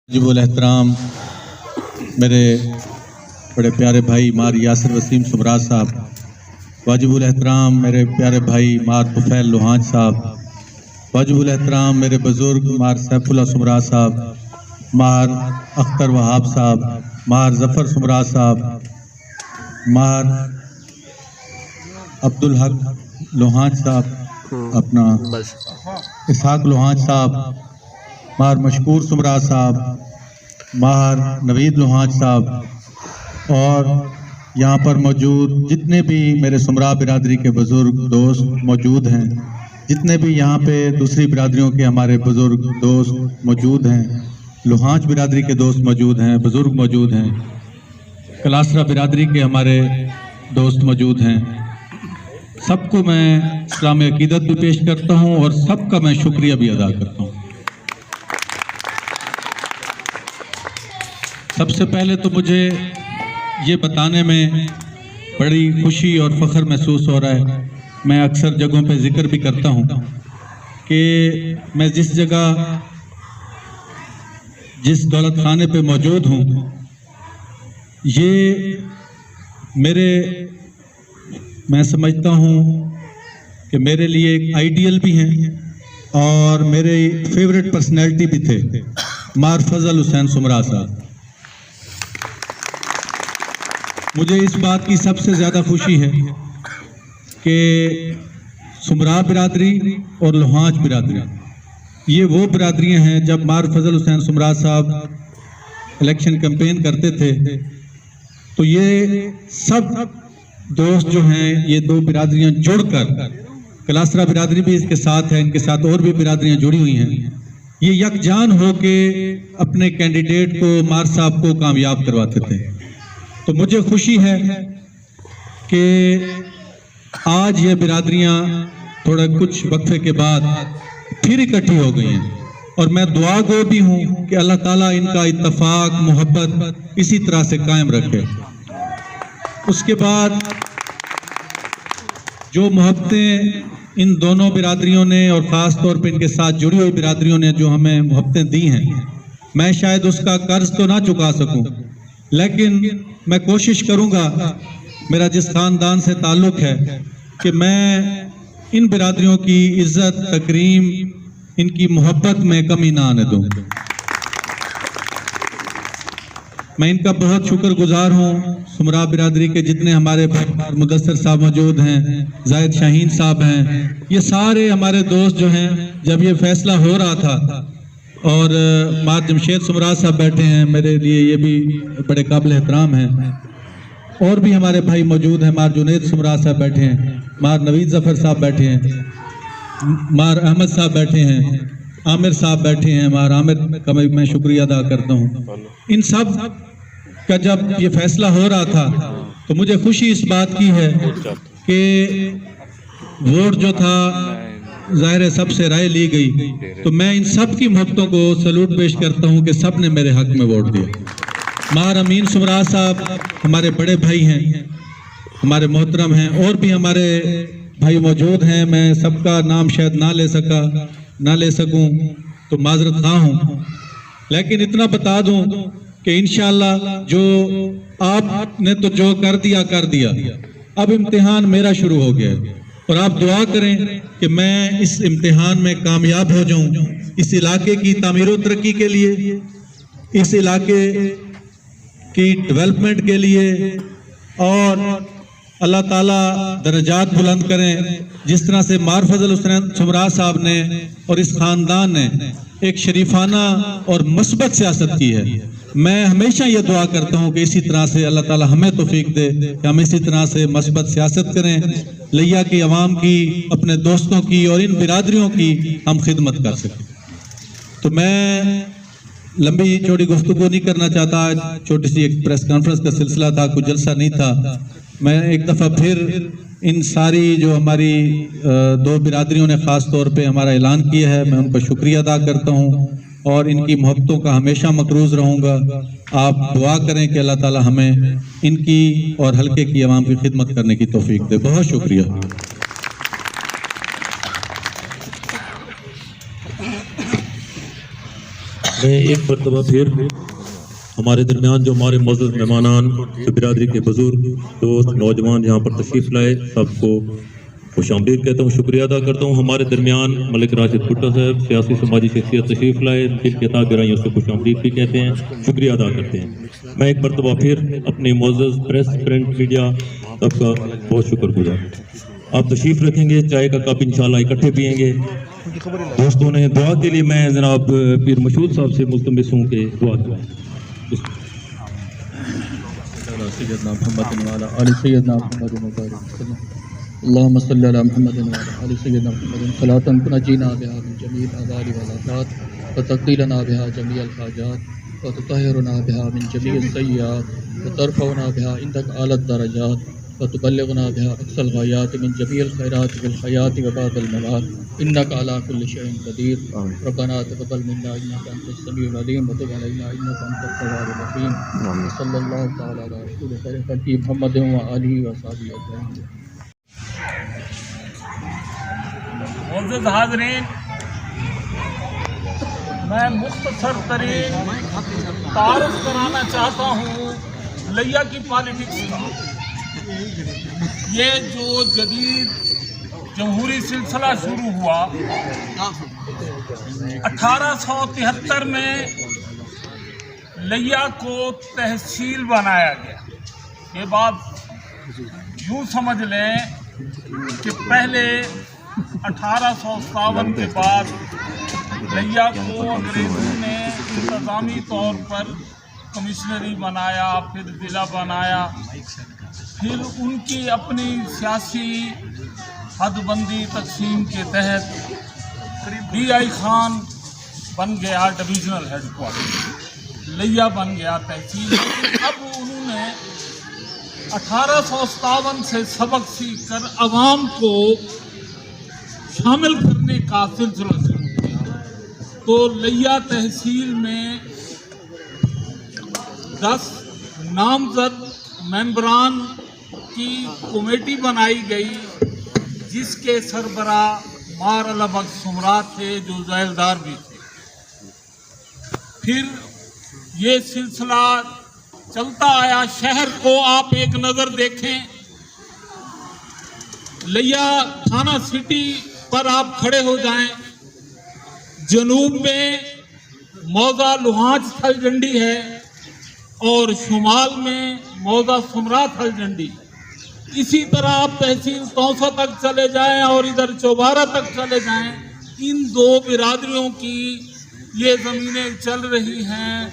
वाजिबुल एहतराम मेरे बड़े प्यारे भाई मार यासिर वसीम सुमराज साहब, वाजिबुल एहतराम मेरे प्यारे भाई मार तुफैल लोहान साहब, वाजिबुल एहतराम मेरे बुजुर्ग मार सैफुल्ला सुमराज साहब, मार अख्तर वहाब साहब, मार जफ़र सुमराज साहब, मार अब्दुल हक लोहान साहब, अपना इसहाक लोहान साहब, मार मशकूर सुमराज साहब, मार नवीद लोहान साहब, और यहाँ पर मौजूद जितने भी मेरे सुमरा बिरादरी के बुज़ुर्ग दोस्त मौजूद हैं, जितने भी यहाँ पे दूसरी बिरादरियों के हमारे बुज़ुर्ग दोस्त मौजूद हैं, लोहांच बिरादरी के दोस्त मौजूद हैं, बुज़ुर्ग मौजूद हैं, कलासरा बिरादरी के हमारे दोस्त मौजूद हैं, सबको मैं इस्लाम अकीदत भी पेश करता हूँ और सबका मैं शुक्रिया भी अदा करता हूँ। सबसे पहले तो मुझे ये बताने में बड़ी खुशी और फ़ख्र महसूस हो रहा है, मैं अक्सर जगहों पे जिक्र भी करता हूँ कि मैं जिस जगह जिस दौलत खाने पे मौजूद हूँ, ये मैं समझता हूँ कि मेरे लिए एक आइडियल भी हैं और मेरे फेवरेट पर्सनैलिटी भी थे, मार फजल हुसैन सुमरा साहब। मुझे इस बात की सबसे ज़्यादा खुशी है कि सुमरा बिरादरी और लोहांच बिरादरी ये वो बिरादरियां हैं। जब मार फजल हुसैन सुमरा साहब इलेक्शन कैंपेन करते थे तो ये सब दोस्त जो हैं, ये दो बिरादरियां जुड़कर, कलासरा बिरादरी भी इसके साथ है, इनके साथ और भी बिरादरियां जुड़ी हुई हैं, ये यकजान हो के अपने कैंडिडेट को मार साहब को कामयाब करवाते थे। तो मुझे खुशी है कि आज ये बिरादरियां थोड़ा कुछ वक्फे के बाद फिर इकट्ठी हो गई हैं और मैं दुआ गो भी हूं कि अल्लाह ताला इनका इत्तफाक मोहब्बत इसी तरह से कायम रखे। उसके बाद जो मोहब्बतें इन दोनों बिरादरियों ने और ख़ास तौर पे इनके साथ जुड़ी हुई बिरादरियों ने जो हमें मोहब्बतें दी हैं, मैं शायद उसका कर्ज तो ना चुका सकूं, लेकिन मैं कोशिश करूंगा, मेरा जिस खानदान से ताल्लुक़ है, कि मैं इन बिरादरियों की इज्जत तकरीम, इनकी मोहब्बत में कमी ना आने दूं। मैं इनका बहुत शुक्रगुजार हूँ। सुमरा बिरादरी के जितने हमारे मुदस्सिर साहब मौजूद हैं, जाहिद शाहीन साहब हैं, ये सारे हमारे दोस्त जो हैं, जब ये फैसला हो रहा था और मार जमशेद सुमरा साहब बैठे हैं, मेरे लिए ये भी बड़े काबिल एहतराम हैं, और भी हमारे भाई मौजूद हैं, मार जुनेद सुमरा साहब बैठे हैं, मार नवीद जफ़र साहब बैठे हैं, मार अहमद साहब बैठे हैं, आमिर साहब बैठे हैं, मार आमिर का मैं शुक्रिया अदा करता हूँ। इन सब का जब ये फैसला हो रहा था तो मुझे खुशी इस बात की है कि वोट जो था ज़ाहिर है सबसे राय ली गई, तो मैं इन सब की मोहब्बतों को सलूट पेश करता हूं कि सब ने मेरे हक में वोट दिया। मार अमीन सुमरा साहब हमारे बड़े भाई हैं, हमारे मोहतरम हैं, और भी हमारे भाई मौजूद हैं, मैं सबका नाम शायद ना ले सकूं तो माजरत खा हूं, लेकिन इतना बता दूं कि इंशाअल्लाह जो आपने तो जो कर दिया, अब इम्तिहान मेरा शुरू हो गया है और आप दुआ करें कि मैं इस इम्तिहान में कामयाब हो जाऊं, इस इलाके की तामीर व तरक्की के लिए, इस इलाके की डेवलपमेंट के लिए, और अल्लाह ताला दर्जात बुलंद करें। जिस तरह से मार फजल हुसैन सुमरा साहब ने और इस खानदान ने एक शरीफाना और मस्बत सियासत की है, मैं हमेशा ये दुआ करता हूँ कि इसी तरह से अल्लाह ताला हमें तौफीक दे कि हम इसी तरह से मस्बत सियासत करें, लिया की आवाम की, अपने दोस्तों की और इन बिरादरियों की हम खिदमत कर सकें। तो मैं लंबी चौड़ी गुफ्तगू नहीं करना चाहता, छोटी सी एक प्रेस कॉन्फ्रेंस का सिलसिला था, कुछ जलसा नहीं था। मैं एक दफ़ा फिर इन सारी जो हमारी दो बिरादरियों ने ख़ास तौर पे हमारा ऐलान किया है, मैं उनका शुक्रिया अदा करता हूँ और इनकी मोहब्बतों का हमेशा मकरूज़ रहूँगा। आप दुआ करें कि अल्लाह ताला हमें इनकी और हल्के की आवाम की खिदमत करने की तौफीक दे। बहुत शुक्रिया। मैं एक मरतबा फिर हमारे दरमियान जो हमारे मौजूद मेहमानान, जो बिरादरी के बुजुर्ग दोस्त नौजवान यहाँ पर तशरीफ़ लाए, सबको खुशामदीद कहता हूँ, शुक्रिया अदा करता हूँ। हमारे दरमियान मलिक राशिद भुट्टो साहब सियासी समाजी शख्सियत तशरीफ़ लाए, जिन किताब गिराइयों से खुशामदीद भी कहते हैं, शुक्रिया अदा करते हैं। मैं एक मरतबा फिर अपनी मौजूद प्रेस प्रिंट मीडिया सबका बहुत शुक्रगुजार। आप तशरीफ़ रखेंगे, चाय का कप इंशाल्लाह इकट्ठे पियेंगे। दोस्तों ने दुआ के लिए मैं जनाब पीर मशहूद साहब से मुल्तमिस हूँ कि दुआ करें। अल्लाहुम्मा सल्ली अला मुहम्मद व अला सय्यिदिना मुहम्मद सलातन तुनजीना बिहा मिन जमील अज़ारि वल आफ़ात व तक़ीलना बिहा जमीअल हाजात व तुतहिरुना बिहा मिन जमीअस सय्यात व तरफ़उना बिहा इंदक आला दरजात व तुबल्लिगुना बिहा अक़सल ग़ायात मिन जमीअल खैरात वल हयात व बादल ममात इन्नका अला कुल्लि शैइन क़दीर रब्बना तक़ब्बल मिन्ना इन्नका अंतस समीउल अलीम व तुब अलैना इन्नका अंतत तव्वाबुर रहीम सल्लल्लाहु तआला अला रसूलिल करीम मुहम्मद व आलिहि व सहाबिहि अजमईन। मौजूद हाज़रीन, मैं मुख्तसर तरीन तारुफ कराना चाहता हूँ लिया की पॉलिटिक्स का। ये जो जदीद जमहूरी सिलसिला शुरू हुआ 1873 में लिया को तहसील बनाया गया। ये बात यूँ समझ लें कि पहले 1857 के बाद लिया को अंग्रेज़ों ने इंतज़ामी तौर पर कमिश्नरी बनाया, फिर ज़िला बनाया, फिर उनकी अपनी सियासी हदबंदी तकसीम के तहत DI खान बन गया डिविजनल हेडक्वार्टर, लिया बन गया तहसील। अब उन्होंने 1857 से सबक सीख कर अवाम को शामिल करने का सिलसिला शुरू किया। तो लिया तहसील में 10 नामजद मेंबरान की कमेटी बनाई गई, जिसके सरबरा मार अला बख्श सुमरा थे, जो ज़ैलदार भी थे। फिर ये सिलसिला चलता आया। शहर को आप एक नज़र देखें, लिया थाना सिटी पर आप खड़े हो जाएं, जनूब में मौजा लुहाज थलजंडी है और शुमाल में मौजा सुमरा थलजंडी। इसी तरह आप तहसील तौसा तक चले जाएं और इधर चौबारा तक चले जाएं, इन दो बिरादरियों की ये ज़मीनें चल रही हैं।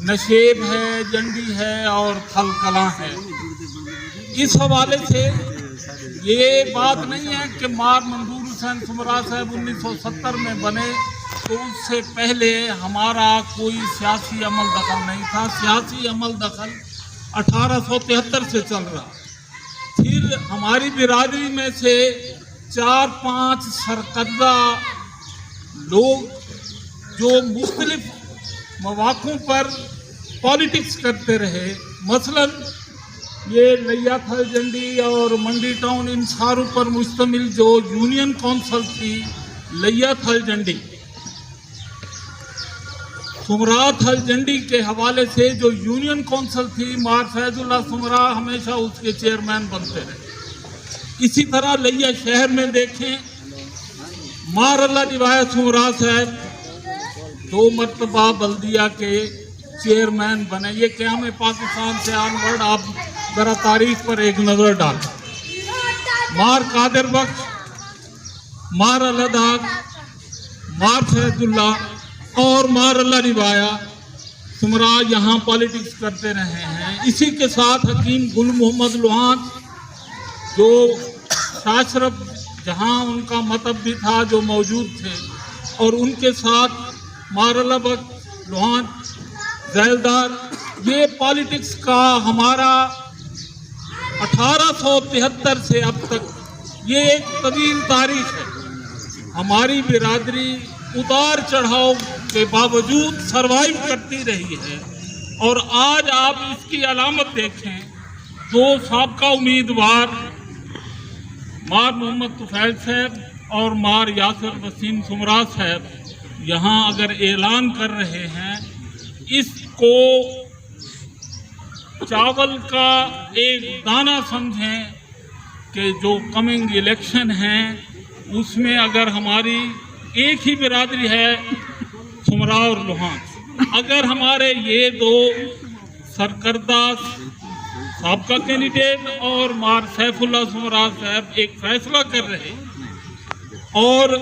नशेब है, जंडी है और थलकला है। इस हवाले से ये बात नहीं है कि मार मंजूर हुसैन सुमरा साहब 1970 में बने तो उससे पहले हमारा कोई सियासी अमल दखल नहीं था। सियासी अमल दखल 1873 से चल रहा। फिर हमारी बिरादरी में से 4-5 सरकर्दा लोग जो मुख्तलिफ मौक़ों पर पॉलिटिक्स करते रहे, मसलन ये लिया थलजंडी और मंडी टाउन, इन सारों पर मुश्तमिल जो यूनियन कौंसिल थी लिया थलजंडी, सुमरा थलजंडी के हवाले से जो यूनियन कौंसिल थी, मार फैजुल्लाह सुमरा हमेशा उसके चेयरमैन बनते रहे। इसी तरह लिया शहर में देखें, मार अल्लाह निवाया सुमरा साहब 2 मरतबा बल्दिया के चेयरमैन बने। ये क़याम पाकिस्तान से ऑनवर्ड आप ज़रा तारीख पर एक नज़र डाल। मार कादिर बख्श, मार अल्लाह, मार फैजुल्लाह और मार अल्लाह निवाया सुमरा यहाँ पॉलिटिक्स करते रहे हैं। इसी के साथ हकीम गुल मोहम्मद लुहान, जो शाशरफ जहाँ उनका मतब भी था, जो मौजूद थे, और उनके साथ मार अल्लाह बख्श लुहान ज़ैलदार। ये पॉलिटिक्स का हमारा 1873 से अब तक ये एक तवील तारीख है। हमारी बिरादरी उतार चढ़ाव के बावजूद सरवाइव करती रही है। और आज आप इसकी अलामत देखें, 2 साबका उम्मीदवार मार मोहम्मद तुफैल साहब और मार यासिर वसीम सुमरा साहब यहाँ अगर ऐलान कर रहे हैं, इसको चावल का एक दाना समझें कि जो कमिंग इलेक्शन हैं उसमें अगर हमारी एक ही बिरादरी है, सुमरा और लुहान, अगर हमारे ये दो सरकर्दा साबका कैंडिडेट और मार सैफुल्ला सुमरा साहब एक फैसला कर रहे और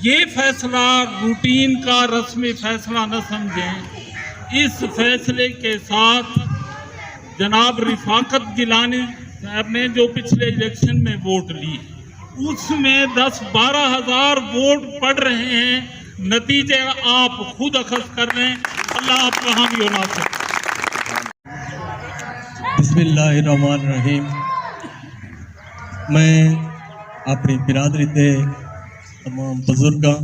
ये फैसला रूटीन का रस्मी फैसला न समझें, इस फैसले के साथ जनाब रिफाकत गिलानी साहब ने जो पिछले इलेक्शन में वोट लिए उसमें 10-12 हज़ार वोट पड़ रहे हैं, नतीजे आप खुद अखज़ कर रहे हैं। अल्लाह आपका हामी और नासिर। बिस्मिल्लाहिर्रहमानिर्रहीम। मैं अपनी बिरादरी के तमाम बुजुर्गां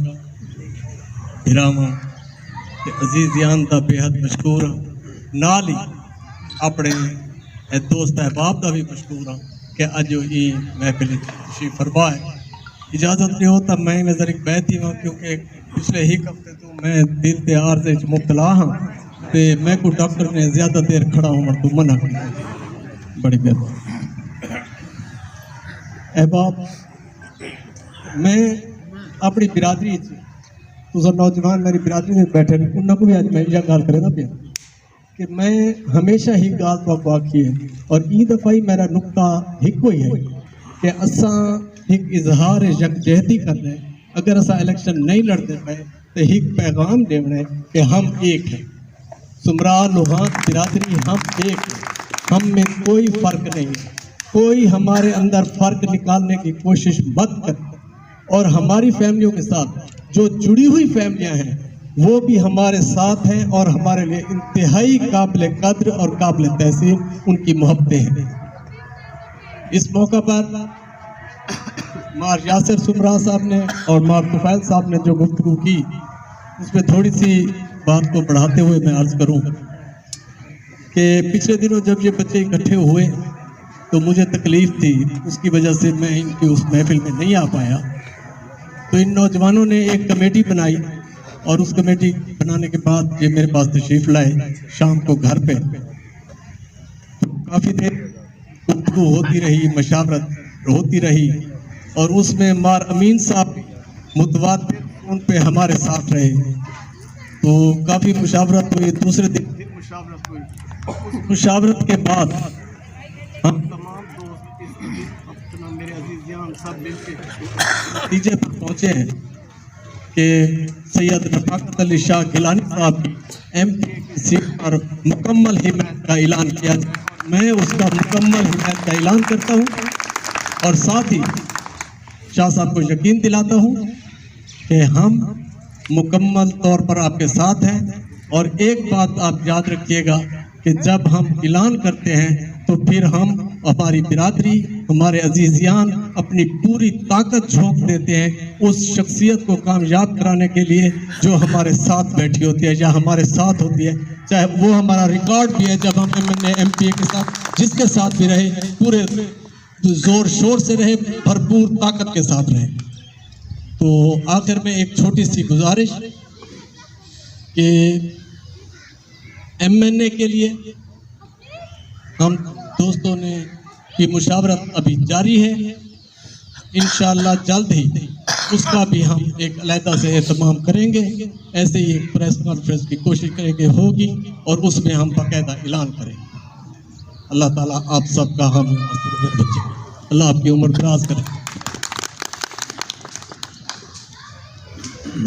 भरावां ते अजीज़ियान का बेहद मशहूर हाँ, नाल ही अपने दोस्त अहबाब का भी मशहूर हाँ कि अज ये महफिल तशरीफ फरमा है। इजाज़त दियो तो मैं नज़र एक बैठ ही हूँ, क्योंकि पिछले ही हफ्ते तो मैं दिल के आर्जे च मुब्तला हाँ, तो मैं को डॉक्टर ने ज़्यादा देर खड़ा होने तो मना किया। बड़ी मेहरबानी अहबाब। मैं अपनी बिरादरी तुम नौजवान मेरी बिरादरी में बैठे उन्होंने को भी अज मैं यह गल करेगा पे कि मैं हमेशा ही गाल तो आखी है और ई दफ़ा ही मेरा नुकता एक ही है कि असा एक इजहार यकजहती कर रहे हैं। अगर असा इलेक्शन नहीं लड़ते पे तो एक पैगाम देना है कि हम एक हैं, सुमरा लुहान बिरादरी हम एक हैं, हम में कोई फ़र्क नहीं है। कोई हमारे अंदर फ़र्क निकालने की कोशिश मत कर। और हमारी फैमिलियों के साथ जो जुड़ी हुई फैमिलियां हैं वो भी हमारे साथ हैं और हमारे लिए इंतहाई काबिल कद्र और काबिल तहसीन उनकी मोहब्बतें हैं। इस मौका पर मार यासिर सुमरा साहब ने और मार तुफैल साहब ने जो गुफ्तगू की उसमें थोड़ी सी बात को बढ़ाते हुए मैं अर्ज़ करूं कि पिछले दिनों जब ये बच्चे इकट्ठे हुए तो मुझे तकलीफ़ थी, उसकी वजह से मैं इनकी उस महफिल में नहीं आ पाया। तो इन नौजवानों ने एक कमेटी बनाई और उस कमेटी बनाने के बाद ये मेरे पास तशरीफ़ लाए शाम को घर पे। तो काफ़ी देर गुफ्तगू होती रही, मशावरत होती रही और उसमें मार अमीन साहब मुतवातिर उन पे हमारे साथ रहे। तो काफ़ी मुशावरत हुई। दूसरे दिन फिर मुशावरत हुई। मुशावरत के बाद हम तमाम दोस्त मेरे अजीज़ियान सब मिलकर नतीजे पर पहुँचे हैं कि सैयद रफ़ाकत अली शाह गिलानी साहब की MP की सीट पर मुकम्मल हिमायत का ऐलान किया जाए। मैं उसका मुकम्मल हिमायत का ऐलान करता हूँ और साथ ही शाह साहब को यकीन दिलाता हूँ कि हम मुकम्मल तौर पर आपके साथ हैं। और एक बात आप याद रखिएगा कि जब हम ऐलान करते हैं तो फिर हम हमारी बिरादरी हमारे अजीज़ियान अपनी पूरी ताकत झोंक देते हैं उस शख्सियत को कामयाब कराने के लिए जो हमारे साथ बैठी होती है या हमारे साथ होती है, चाहे वो हमारा रिकॉर्ड भी है जब हम MPA के साथ जिसके साथ भी रहे पूरे जोर शोर से रहे, भरपूर ताकत के साथ रहे। तो आखिर में एक छोटी सी गुजारिश कि MNA के लिए हम दोस्तों ने की मुशावरत अभी जारी है। इंशाअल्लाह जल्द ही उसका भी हम एक अलहदा से एहतमाम करेंगे। ऐसे ही एक प्रेस कॉन्फ्रेंस की कोशिश करेंगे होगी और उसमें हम बाकायदा ऐलान करेंगे। अल्लाह ताला आप सबका हम अल्लाह आपकी उम्र दराज करें।